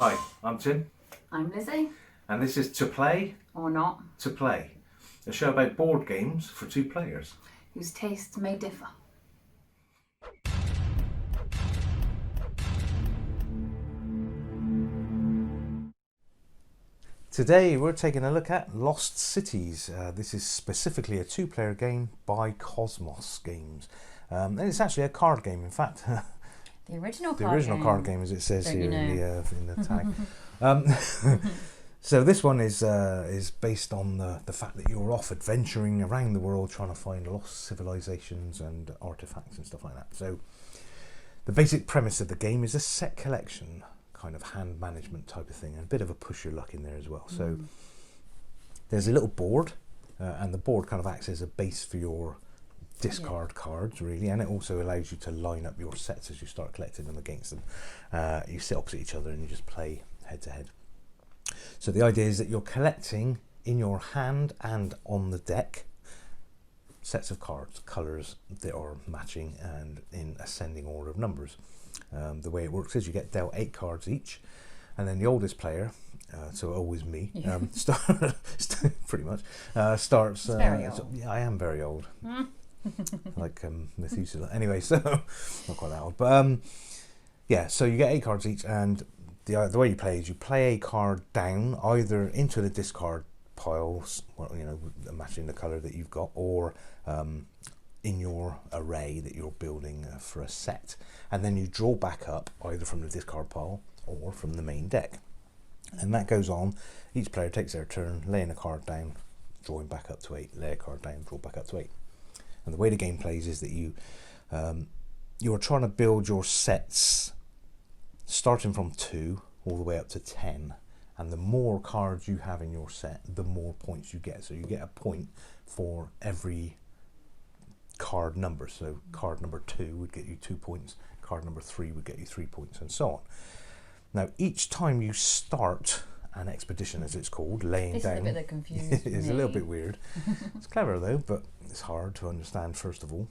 Hi, I'm Tim, I'm Lizzie. and this is To Play, Or not. To Play, a show about board games for two players. Whose tastes may differ. Today we're taking a look at Lost Cities. This is specifically a two-player game by Cosmos Games. And it's actually a card game, in fact. The original card game, as it says Don't here you know? in the tag. So this one is based on the fact that you're off adventuring around the world trying to find lost civilizations and artifacts and stuff like that. So the basic premise of the game is a set collection, kind of hand management type of thing, and a bit of a push your luck in there as well. So there's a little board, and the board kind of acts as a base for your discard cards, really, and it also allows you to line up your sets as you start collecting them against them. You sit opposite each other and you just play head to head. So the idea is that you're collecting in your hand and on the deck sets of cards, colours that are matching and in ascending order of numbers. The way it works is you get dealt 8 cards each, and then the oldest player, so always me, pretty much, starts. Very old. Yeah, I am very old, like Methuselah. Anyway, so not quite that old, but yeah. So you get 8 cards each, and the way you play is you play a card down either into the discard piles, matching the colour that you've got, or in your array that you're building for a set, and then you draw back up either from the discard pile or from the main deck, and that goes on. Each player takes their turn laying a card down, drawing back up to 8, lay a card down, draw back up to 8. And the way the game plays is that you're trying to build your sets starting from 2 all the way up to 10, and the more cards you have in your set, the more points you get. So you get a point for every card number. So card number 2 would get you 2 points, card number 3 would get you 3 points, and so on. Now each time you start an expedition, as it's called, laying This down, is a bit that confused it's me. a little bit weird. It's clever though, but it's hard to understand. First of all,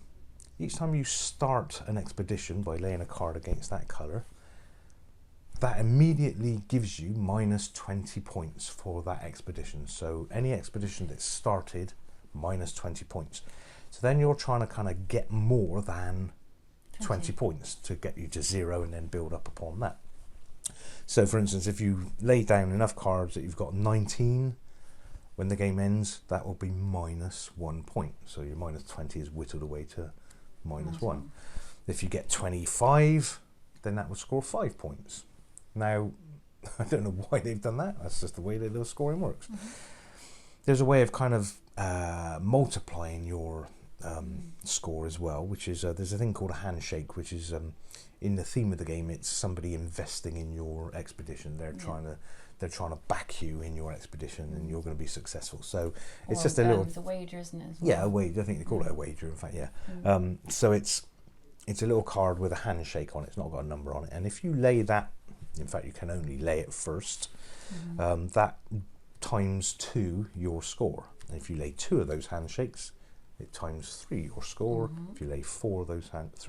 each time you start an expedition by laying a card against that colour, that immediately gives you minus 20 points for that expedition. So any expedition that's started, minus 20 points. So then you're trying to kind of get more than 20 points to get you to 0 and then build up upon that. So for instance, if you lay down enough cards that you've got 19, when the game ends, that will be minus 1 point. So your minus 20 is whittled away to minus 1. If you get 25, then that would score 5 points. Now, I don't know why they've done that. That's just the way that the scoring works. There's a way of kind of multiplying your score as well, which is there's a thing called a handshake, which is in the theme of the game. It's somebody investing in your expedition. They're trying to back you in your expedition, and you're going to be successful. So it's just a little. It's a wager, isn't it? As well? Yeah, a wager. I think they call it a wager. In fact, yeah. So it's a little card with a handshake on it. It's not got a number on it, and if you lay that. In fact, you can only lay it first. That times 2 your score. And if you lay 2 of those handshakes, it times 3 your score. If you lay 3 of those handshakes,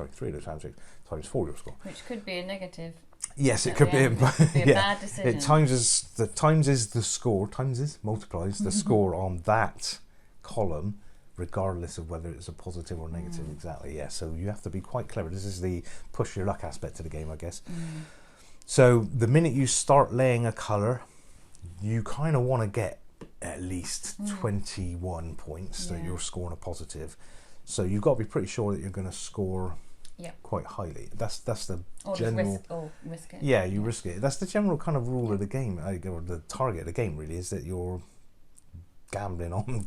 times 4 your score. Which could be a negative. Yes, it could be. It could be a bad decision. It multiplies the score on that column, regardless of whether it's a positive or negative. Exactly. Yeah. So you have to be quite clever. This is the push your luck aspect of the game, I guess. So the minute you start laying a colour, you kind of want to get at least 21 points that you're scoring a positive. So you've got to be pretty sure that you're going to score quite highly. That's the general. Risk it. Yeah, you risk it. That's the general kind of rule of the game, or the target of the game. Really, is that you're gambling on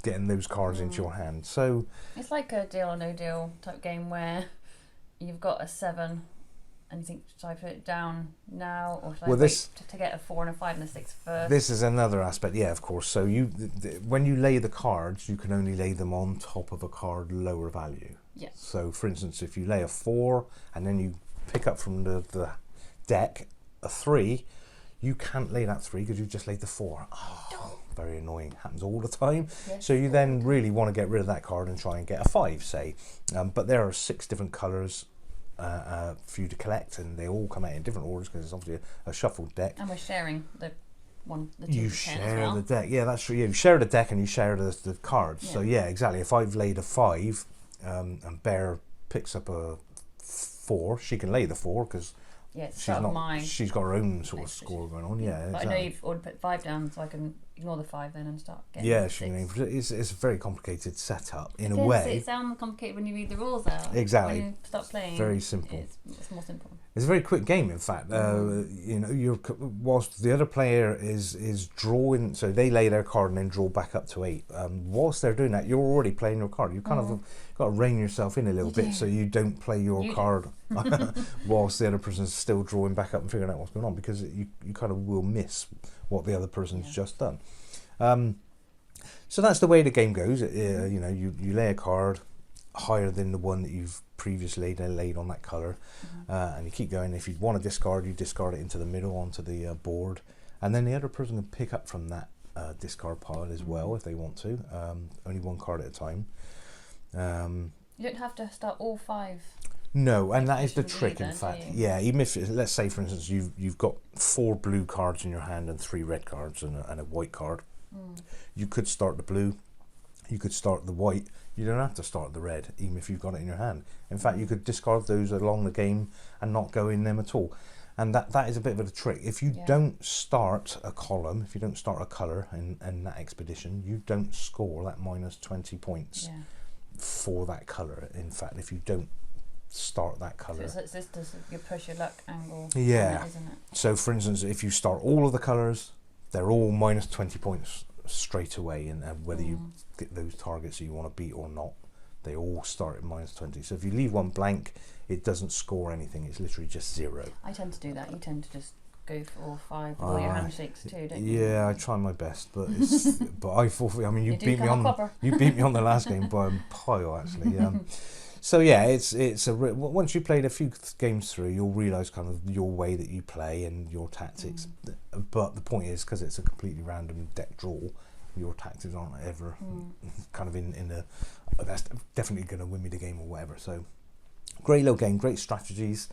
getting those cards into your hand. So It's like a deal or no deal type game where you've got a 7. And you think, should I put it down now, or should I wait to get a 4 and a 5 and a 6 first? This is another aspect, yeah, of course. So when you lay the cards, you can only lay them on top of a card lower value. Yeah. So, for instance, if you lay a 4 and then you pick up from the deck a 3, you can't lay that 3 because you've just laid the 4. Oh, very annoying. Happens all the time. Yes. So you then really want to get rid of that card and try and get a 5, say. But there are 6 different colours for you to collect, and they all come out in different orders because it's obviously a shuffled deck. And we're sharing the two You to 10 share as well. the deck, yeah, that's true. Yeah, you share the deck and you share the cards. Yeah. So yeah, exactly. If I've laid a 5, and Bear picks up a 4, she can lay the 4 because she's got her own sort of score going on. Yeah, but exactly. I know you've already put 5 down, so I can ignore the 5 then and start getting. Yeah, 6. it's a very complicated setup in a It is. way. It sounds complicated when you read the rules out. Exactly. When you start playing, Very simple. It's more simple. It's a very quick game, in fact. You know, whilst the other player is drawing, so they lay their card and then draw back up to 8. Whilst they're doing that, you're already playing your card. You kind of got to rein yourself in a little bit so you don't play your card whilst the other person's still drawing back up and figuring out what's going on, because you kind of will miss what the other person's just done. So that's the way the game goes. You know, you lay a card higher than the one that you've previously laid on that colour, and you keep going. If you want to discard, you discard it into the middle onto the board, and then the other person can pick up from that discard pile as well if they want to. Only one card at a time. You don't have to start all 5. No, and that is the trick, then, in fact. Yeah, even if, let's say, for instance, you've got 4 blue cards in your hand and 3 red cards and a white card. You could start the blue, you could start the white. You don't have to start the red, even if you've got it in your hand. In fact, you could discard those along the game and not go in them at all. And that is a bit of a trick. If you don't start a column, if you don't start a colour in that expedition, you don't score that minus 20 points for that colour. In fact, if you don't start that colour. So it's this your push your luck angle. Yeah. Isn't it? So, for instance, if you start all of the colours, they're all minus 20 points straight away, and whether you get those targets that you want to beat or not, they all start at minus 20. So if you leave one blank, it doesn't score anything. It's literally just 0. I tend to do that. You tend to just go for all 5 with all your handshakes too, don't you? Yeah, I try my best, but it's, but I forfeit. I mean, you beat me on the last game by a pile, actually. So yeah, it's once you played a few games through, you'll realise kind of your way that you play and your tactics. But the point is, because it's a completely random deck draw, your tactics aren't ever kind of in the that's definitely going to win me the game or whatever. So great little game, great strategies.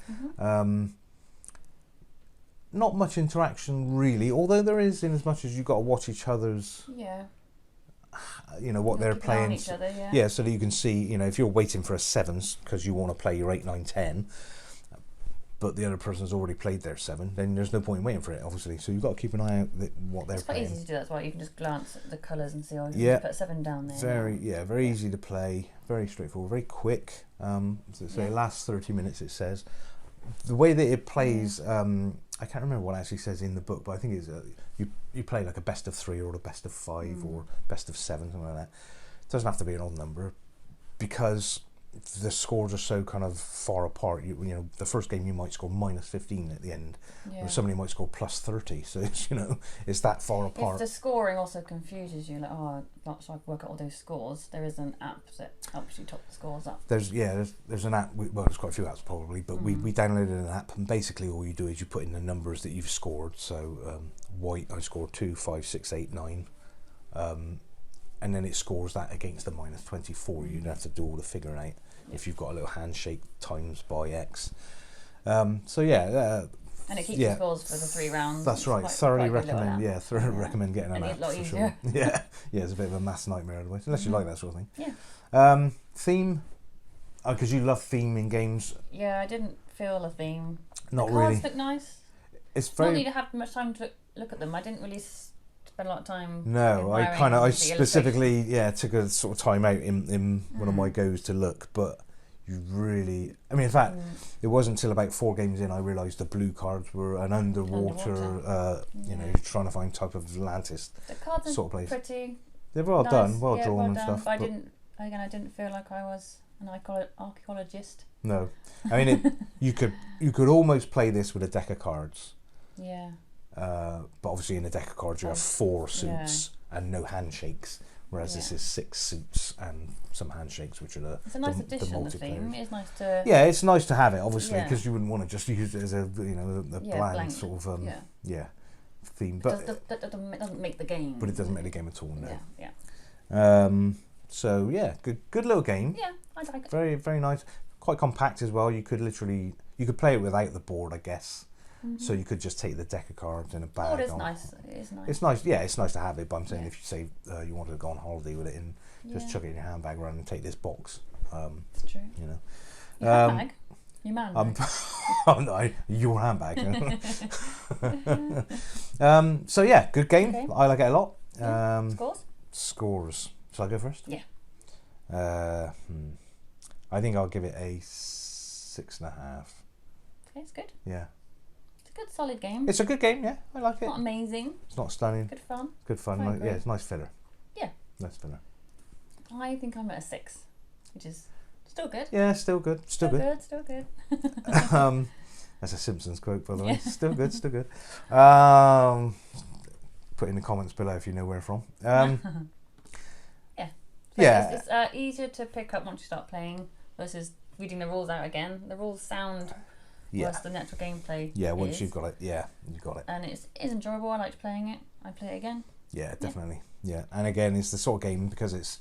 Not much interaction really, although there is, in as much as you've got to watch each other's. You know what they're playing. Each other, so that you can see, you know, if you're waiting for a 7s because you want to play your 8, 9, 10, but the other person's already played their 7, then there's no point in waiting for it, obviously. So you've got to keep an eye out what they're playing. It's quite easy to do. That's why you can just glance at the colours and see. Oh, you can put a 7 down there. Very easy to play, very straightforward, very quick. So it lasts 30 minutes. It says. The way that it plays, I can't remember what it actually says in the book, but I think it's you play like a best of 3 or a best of 5 or best of 7, something like that. It doesn't have to be an odd number, because the scores are so kind of far apart. You know, the first game you might score minus 15 at the end, or somebody might score plus 30. So it's, you know, it's that far apart. If the scoring also confuses you, like, oh, not sure I can work out all those scores, there is an app that helps you top the scores up. There's an app. Well, there's quite a few apps probably, but we downloaded an app, and basically all you do is you put in the numbers that you've scored. So white, I scored 2, 5, 6, 8, 9. And then it scores that against the minus 24. You don't have to do all the figuring out if you've got a little handshake times by X. So yeah. And it keeps the scores for the 3 rounds. That's right. Thoroughly recommend. Yeah, thoroughly recommend getting an app for sure. Yeah, it's a bit of a maths nightmare otherwise, unless you like that sort of thing. Yeah. Theme, because you love theme in games. Yeah, I didn't feel a theme. Not the really. cards look nice. It's very. Not need to have much time to look at them. I didn't really spend a lot of time. No, I specifically took a sort of time out in one of my goes to look, but you really, I mean, in fact, it wasn't until about 4 games in I realised the blue cards were an underwater. You know, trying to find type of Atlantis the cards sort of place. Pretty. They're well nice. done, well drawn and stuff. But I didn't feel like I was an archaeologist. No, I mean, you could almost play this with a deck of cards. Yeah. But obviously in a deck of cards you have 4 suits and no handshakes, whereas this is 6 suits and some handshakes, which are it's a nice addition. The theme it's nice to. Yeah, it's nice to have it, obviously, because you wouldn't want to just use it as a bland sort of theme. But that doesn't make the game. But it doesn't make the game at all. No. Yeah. So yeah, good little game. Yeah, I like it. Very very nice. quite compact as well. You could play it without the board, I guess. So you could just take the deck of cards in a bag. Oh, it's nice. It is nice. It's nice. Yeah, it's nice to have it. But I'm saying if you say you wanted to go on holiday with it and just chuck it in your handbag rather than take this box. It's true. You know. Your handbag. Your man bag. Your handbag. So yeah, good game. Okay. I like it a lot. Scores. Shall I go first? Yeah. I think I'll give it a 6.5. Okay, it's good. Yeah. It's a good solid game. It's a good game, yeah. I like it. Not amazing. It's not stunning. Good fun. Good fun. Yeah, it's nice filler. Yeah. Nice filler. I think I'm at a 6, which is still good. Yeah, still good. Still good. Still good. That's a Simpsons quote, by the way. Yeah. Still good. Still good. Put in the comments below if you know where from. Yeah. So Yeah. It's easier to pick up once you start playing versus reading the rules out again. The rules sound worse than the actual gameplay. Yeah, once you've got it. Yeah, you've got it. And it is enjoyable. I liked playing it. I'd play it again. Yeah, definitely. Yeah. And again, it's the sort of game, because it's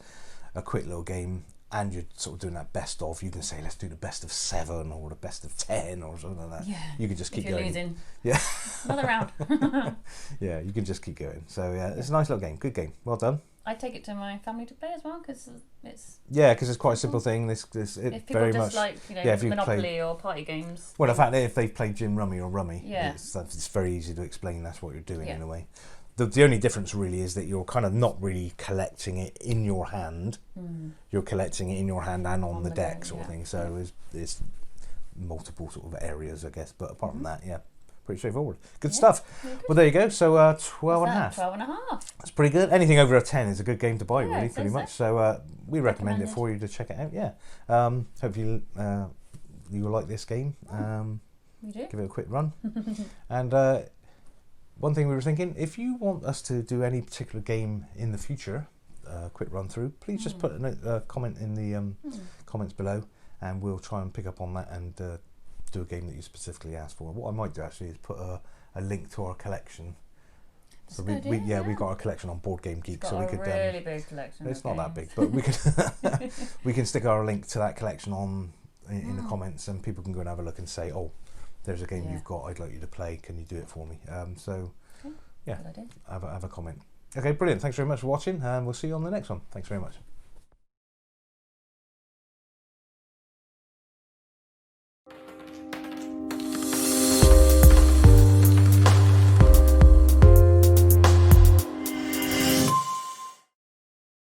a quick little game and you're sort of doing that best of, you can say, let's do the best of 7 or the best of 10 or something like that. Yeah. You can just keep if you're going. Losing. Yeah. Another round. Yeah, you can just keep going. So yeah, it's a nice little game. Good game. Well done. I take it to my family to play as well because it's. Yeah, because it's quite a simple thing. It if people very just much like if you Monopoly or party games. Well, the fact that if they've played Gin Rummy or Rummy, Yeah. it's very easy to explain that's what you're doing in a way. The only difference really is that you're kind of not really collecting it in your hand. You're collecting it in your hand and on the deck sort of thing. So it's multiple sort of areas, I guess. But apart from that, pretty straightforward. Good stuff. Well, there you go. So 12 and a half. 12 and a half. That's pretty good. Anything over a 10 is a good game to buy, really, I'd say pretty much. So we recommend it for you to check it out. Yeah. Hope you will like this game. We do. Give it a quick run. And one thing we were thinking, if you want us to do any particular game in the future, quick run through, please just put a comment in the comments below, and we'll try and pick up on that and do a game that you specifically asked for. What I might do actually is put a link to our collection. So we've got our collection on Board Game Geek, so we could really big collection. It's not that big, but we could we can stick our link to that collection on in the comments, and people can go and have a look and say, oh, there's a game you've got, I'd like you to play, can you do it for me? So Good idea. have a comment. Okay, brilliant. Thanks very much for watching, and we'll see you on the next one. Thanks very much.